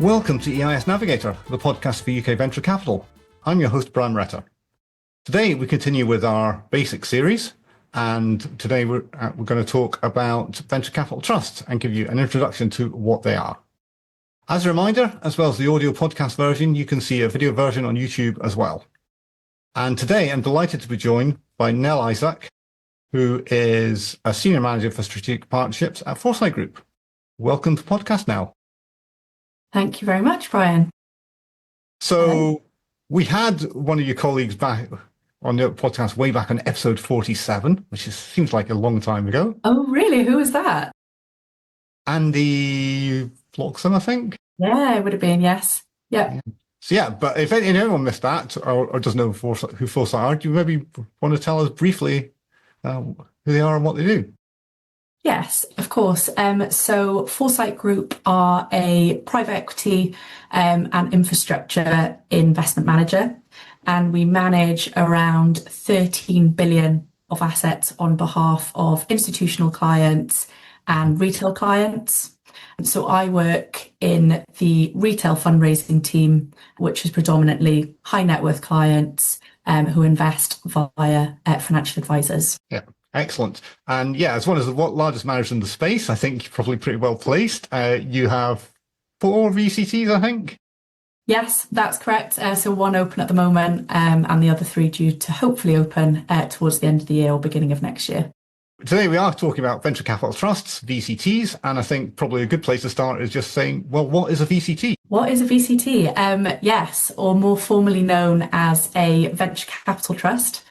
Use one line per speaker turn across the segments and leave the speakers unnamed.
Welcome to EIS Navigator, the podcast for UK venture capital. I'm your host, Brian Retta. Today we continue with our basic series, and today we're going to talk about venture capital trusts and give you an introduction to what they are. As a reminder, as well as the audio podcast version, you can see a video version on YouTube as well. And today I'm delighted to be joined by Nel Isaac, who is a senior manager for strategic partnerships at Foresight Group. Welcome to the podcast, Nel.
Thank you very much, Brian.
So we had one of your colleagues back on the podcast way back on episode 47, which seems like a long time ago.
Oh, really? Who was that?
Andy Floxam, I think.
Yeah, it would have been, yes. Yeah.
So yeah, but if anyone missed that or doesn't know who Foresight are, do you maybe want to tell us briefly who they are and what they do?
Yes, of course. So Foresight Group are a private equity and infrastructure investment manager, and we manage around 13 billion of assets on behalf of institutional clients and retail clients. So I work in the retail fundraising team, which is predominantly high net worth clients who invest via financial advisors.
Yeah. Excellent. And yeah, as one of the largest managers in the space, I think you're probably pretty well placed. You have 4 VCTs, I think.
Yes, that's correct. So 1 open at the moment and the other 3 due to hopefully open towards the end of the year or beginning of next year.
Today we are talking about venture capital trusts, VCTs, and I think probably a good place to start is just saying, well, what is a VCT?
What is a VCT? Yes, or more formally known as a venture capital trust.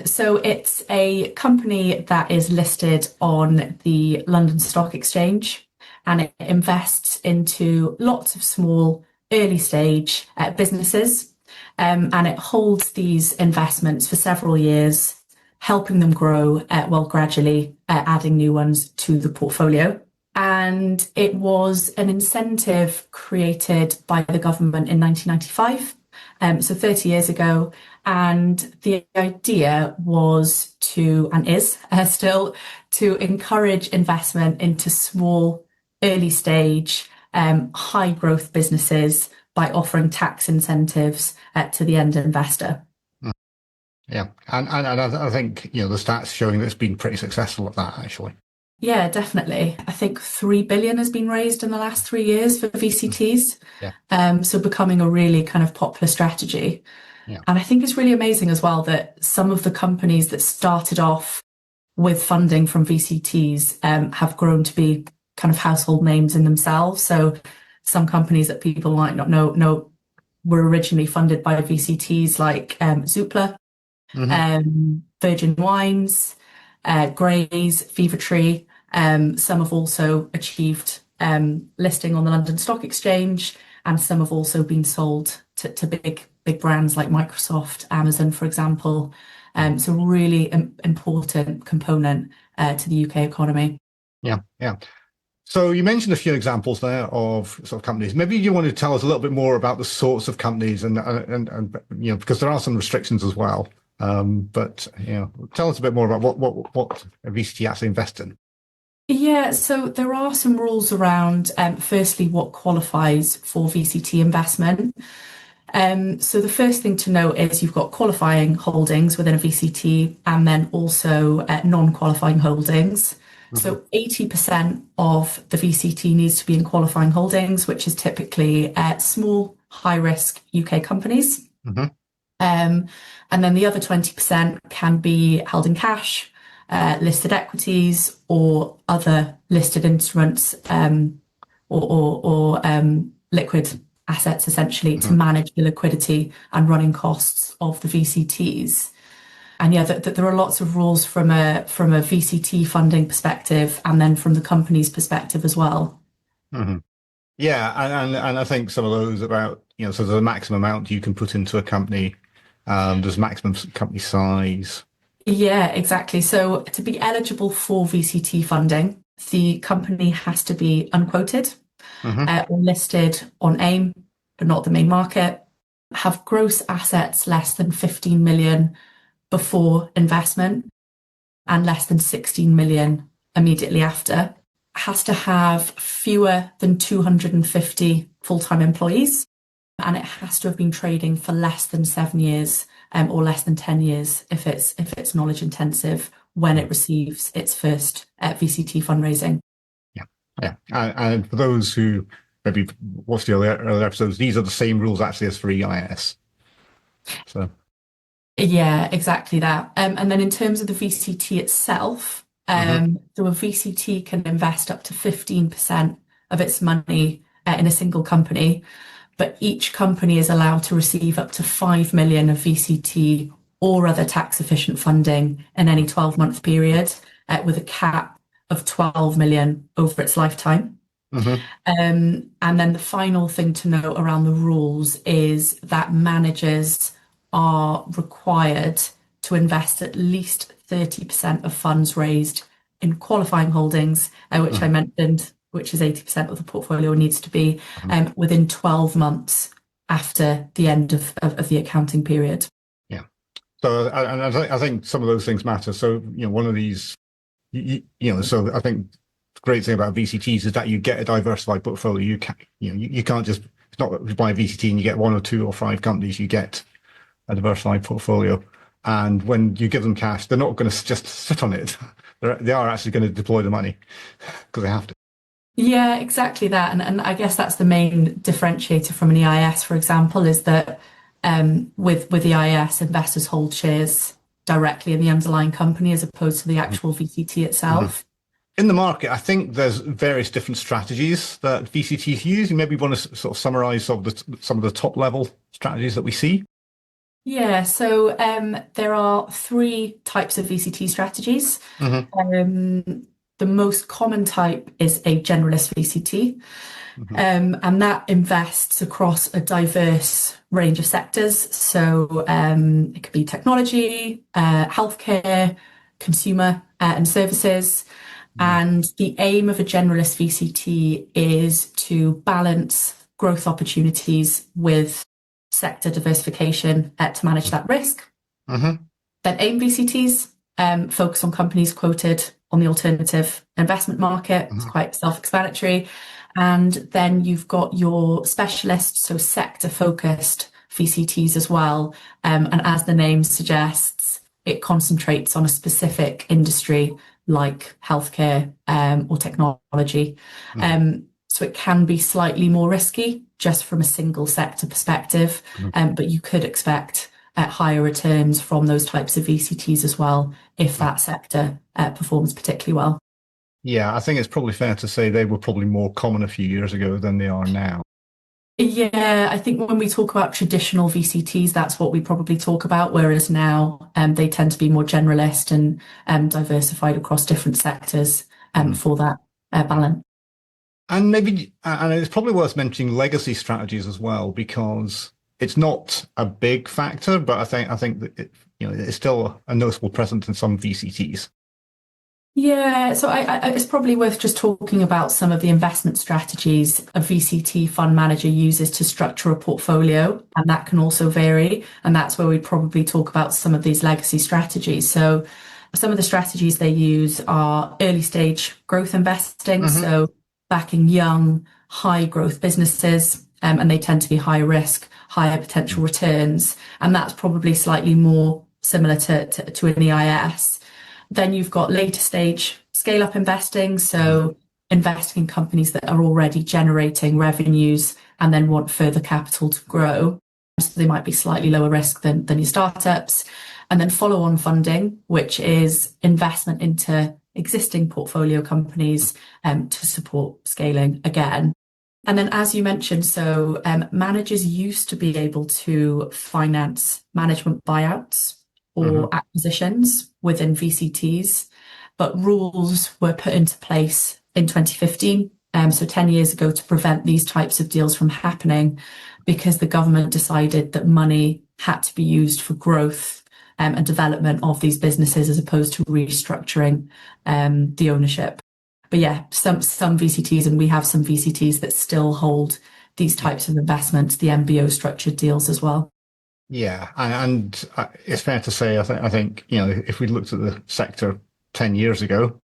So it's a company that is listed on the London Stock Exchange, and it invests into lots of small early stage businesses, and it holds these investments for several years, helping them grow while gradually adding new ones to the portfolio. And it was an incentive created by the government in 1995, so 30 years ago. And the idea was to, and is still, to encourage investment into small, early stage, high growth businesses by offering tax incentives to the end investor.
Yeah, and I think, the stats showing that it's been pretty successful at that, actually.
Yeah, definitely. I think 3 billion has been raised in the last 3 years for VCTs.
Yeah.
So becoming a really kind of popular strategy.
Yeah.
And I think it's really amazing as well that some of the companies that started off with funding from VCTs have grown to be kind of household names in themselves. So some companies that people might not know were originally funded by VCTs like Zoopla, Virgin Wines, Grays, Fevertree. Some have also achieved listing on the London Stock Exchange, and some have also been sold to big brands like Microsoft, Amazon, for example. So really important component to the UK economy.
Yeah. So you mentioned a few examples there of sort of companies. Maybe you want to tell us a little bit more about the sorts of companies and because there are some restrictions as well. But tell us a bit more about what a VCT actually invests in.
Yeah, so there are some rules around, firstly, what qualifies for VCT investment. So the first thing to note is you've got qualifying holdings within a VCT and then also non-qualifying holdings. So 80% of the VCT needs to be in qualifying holdings, which is typically small, high-risk UK companies. And then the other 20% can be held in cash, listed equities, or other listed instruments, or liquid assets, essentially, to manage the liquidity and running costs of the VCTs. And yeah, there are lots of rules from a VCT funding perspective, and then from the company's perspective as well.
Yeah, and I think some of those about so there's a maximum amount you can put into a company. There's maximum company size.
Yeah, exactly. So to be eligible for VCT funding, the company has to be unquoted or listed on AIM, but not the main market, have gross assets less than 15 million before investment and less than 16 million immediately after. has to have fewer than 250 full-time employees, and it has to have been trading for less than 7 years, or less than 10 years if it's knowledge intensive when it receives its first VCT fundraising.
Yeah. And for those who maybe watched the earlier episodes, these are the same rules actually as for EIS. So
yeah, exactly that. And then in terms of the VCT itself, so a VCT can invest up to 15% of its money in a single company, but each company is allowed to receive up to 5 million of VCT or other tax efficient funding in any 12-month period, with a cap of 12 million over its lifetime. And then the final thing to note around the rules is that managers are required to invest at least 30% of funds raised in qualifying holdings, which I mentioned, which is 80% of the portfolio needs to be, within 12 months after the end of the accounting period.
yeah. So I think some of those things matter. So one of these, so I think the great thing about VCTs is that you get a diversified portfolio. You can't just, it's not that you buy a VCT and you get 1 or 2 or 5 companies. You get a diversified portfolio, and when you give them cash, they're not going to just sit on it. They are actually going to deploy the money because they have to.
Yeah, exactly that. And I guess that's the main differentiator from an EIS, for example, is that with EIS, investors hold shares directly in the underlying company as opposed to the actual VCT itself.
In the market, I think there's various different strategies that VCTs use. You maybe want to sort of summarize some of the top level strategies that we see.
Yeah, so there are 3 types of VCT strategies. The most common type is a generalist VCT, and that invests across a diverse range of sectors. So it could be technology, healthcare, consumer and services. And the aim of a generalist VCT is to balance growth opportunities with sector diversification to manage that risk. Then AIM VCTs focus on companies quoted on the alternative investment market. It's quite self-explanatory. And then you've got your specialists, so sector-focused VCTs as well. And as the name suggests, it concentrates on a specific industry like healthcare or technology. So it can be slightly more risky just from a single sector perspective, but you could expect higher returns from those types of VCTs as well if that sector performs particularly well.
Yeah, I think it's probably fair to say they were probably more common a few years ago than they are now.
Yeah, I think when we talk about traditional VCTs, that's what we probably talk about, whereas now they tend to be more generalist and diversified across different sectors for that balance.
And maybe, and it's probably worth mentioning legacy strategies as well, because it's not a big factor, but I think that it's still a noticeable presence in some VCTs.
Yeah, so it's probably worth just talking about some of the investment strategies a VCT fund manager uses to structure a portfolio, and that can also vary. And that's where we probably talk about some of these legacy strategies. So some of the strategies they use are early stage growth investing, so backing young, high growth businesses, and they tend to be high risk, higher potential returns. And that's probably slightly more similar to an EIS. Then you've got later stage scale up investing. So investing in companies that are already generating revenues and then want further capital to grow. So they might be slightly lower risk than your startups. And then follow on funding, which is investment into existing portfolio companies to support scaling again. And then, as you mentioned, so managers used to be able to finance management buyouts or acquisitions within VCTs, but rules were put into place in 2015, so 10 years ago, to prevent these types of deals from happening, because the government decided that money had to be used for growth and development of these businesses as opposed to restructuring the ownership. But yeah, some VCTs, and we have some VCTs that still hold these types of investments, the MBO structured deals as well.
Yeah, and it's fair to say, I think if we looked at the sector 10 years ago,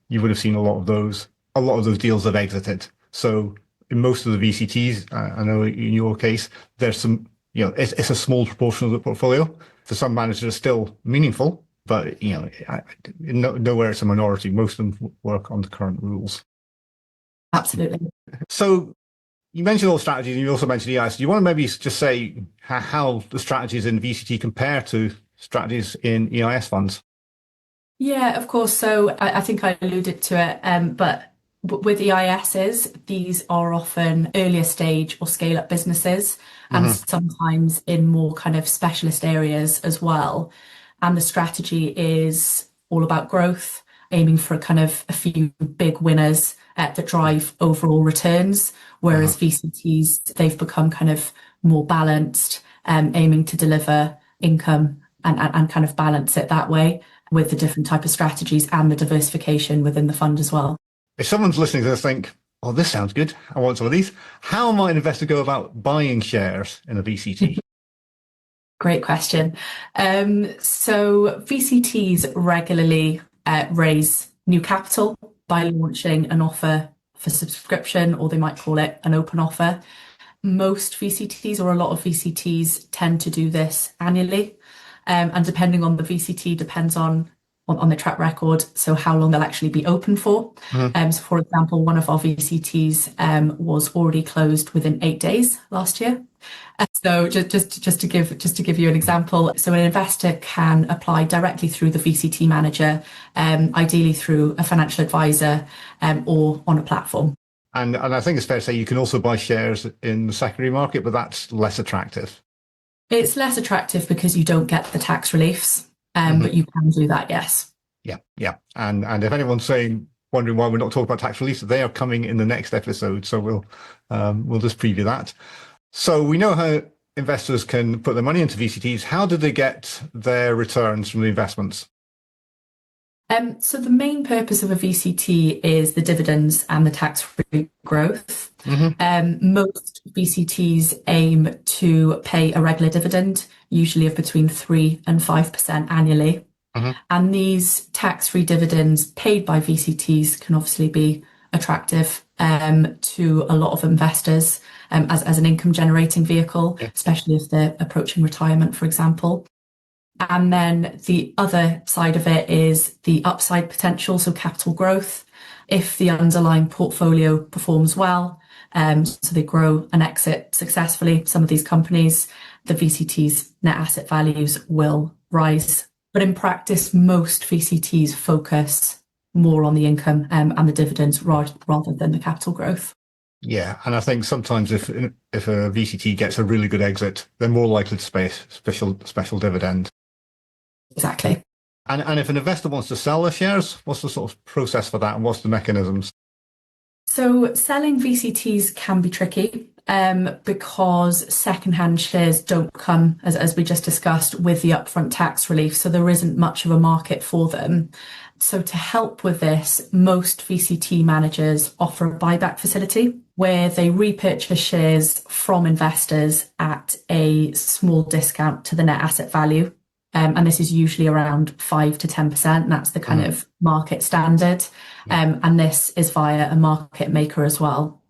you would have seen a lot of those a lot of those deals have exited. So in most of the VCTs, I know in your case, there's some, it's a small proportion of the portfolio. For some managers, it's still meaningful, but, nowhere it's a minority. Most of them work on the current rules.
Absolutely.
So you mentioned all strategies, and you also mentioned EIS. Do you want to maybe just say how the strategies in VCT compare to strategies in EIS funds?
Yeah, of course. So I think I alluded to it, but with EISs, these are often earlier stage or scale up businesses, and sometimes in more kind of specialist areas as well. And the strategy is all about growth, aiming for kind of a few big winners that drive overall returns, whereas VCTs, they've become kind of more balanced, aiming to deliver income and kind of balance it that way with the different type of strategies and the diversification within the fund as well.
If someone's listening to this think, oh, this sounds good, I want some of these, how might an investor go about buying shares in a VCT?
Great question. So VCTs regularly raise new capital by launching an offer for subscription, or they might call it an open offer. Most VCTs, or a lot of VCTs, tend to do this annually. And depending on the VCT, depends on the track record, so how long they'll actually be open for. So for example, one of our VCTs was already closed within 8 days last year. So just to give you an example, so an investor can apply directly through the VCT manager, ideally through a financial advisor, or on a platform.
And I think it's fair to say you can also buy shares in the secondary market, but that's less attractive.
It's less attractive because you don't get the tax reliefs, but you can do that, yes.
Yeah. And if anyone's wondering why we're not talking about tax reliefs, they are coming in the next episode. So we'll just preview that. So we know how investors can put their money into VCTs. How do they get their returns from the investments?
So the main purpose of a VCT is the dividends and the tax-free growth. Most VCTs aim to pay a regular dividend, usually of between 3 and 5% annually. And these tax-free dividends paid by VCTs can obviously be attractive to a lot of investors as an income generating vehicle, especially if they're approaching retirement, for example. And then the other side of it is the upside potential, so capital growth. If the underlying portfolio performs well, so they grow and exit successfully, some of these companies, the VCT's net asset values will rise. But in practice, most VCTs focus more on the income and the dividends rather than the capital growth.
Yeah, and I think sometimes if a VCT gets a really good exit, they're more likely to pay special dividend.
Exactly.
And if an investor wants to sell their shares, what's the sort of process for that, and what's the mechanisms?
So selling VCTs can be tricky because secondhand shares don't come, as we just discussed, with the upfront tax relief. So there isn't much of a market for them. So to help with this, most VCT managers offer a buyback facility where they repurchase shares from investors at a small discount to the net asset value. And this is usually around 5 to 10%. That's the kind of market standard. And this is via a market maker as well.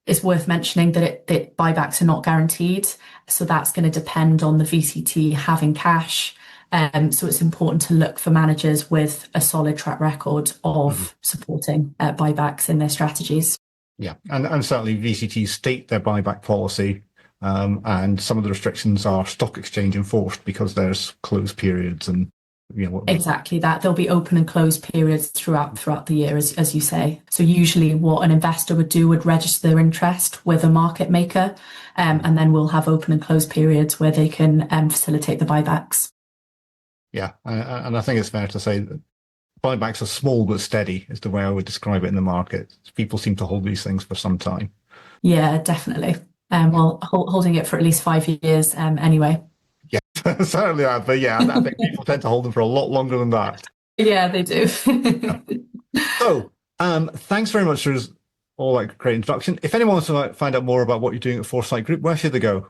It's worth mentioning that buybacks are not guaranteed. So that's going to depend on the VCT having cash. So it's important to look for managers with a solid track record of supporting buybacks in their strategies.
Yeah, and certainly VCTs state their buyback policy. And some of the restrictions are stock exchange enforced because there's closed periods and
exactly that. There'll be open and closed periods throughout the year, as you say. So usually what an investor would do would register their interest with a market maker, and then we'll have open and closed periods where they can facilitate the buybacks.
Yeah, and I think it's fair to say that buybacks are small but steady is the way I would describe it in the market. People seem to hold these things for some time.
Yeah, definitely. Well, holding it for at least 5 years anyway.
Yeah, certainly that. But yeah, I think people tend to hold them for a lot longer than that.
Yeah, they do.
Yeah. So, thanks very much for all that great introduction. If anyone wants to find out more about what you're doing at Foresight Group, where should they go?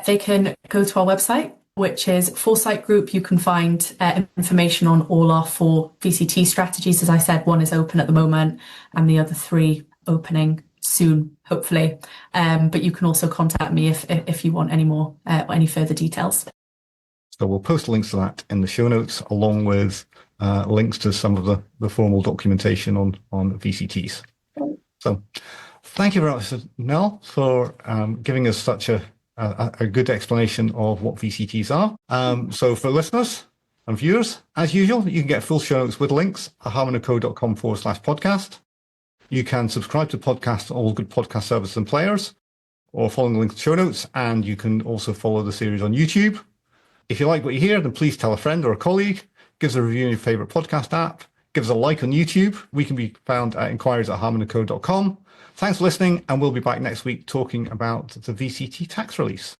They can go to our website, which is Foresight Group. You can find information on all our 4 VCT strategies. As I said, 1 is open at the moment and the other 3 opening soon, hopefully. But you can also contact me if you want any more or any further details.
So we'll post links to that in the show notes, along with links to some of the formal documentation on VCTs. So thank you very much, Nel, for giving us such a good explanation of what VCTs are. So for listeners and viewers, as usual, you can get full show notes with links at harmonandco.com/podcast. You can subscribe to the podcast on all good podcast services and players, or following the link to show notes, and you can also follow the series on YouTube. If you like what you hear, then please tell a friend or a colleague, give us a review in your favourite podcast app, give us a like on YouTube. We can be found at inquiries@harmonandco.com. Thanks for listening, and we'll be back next week talking about the VCT tax release.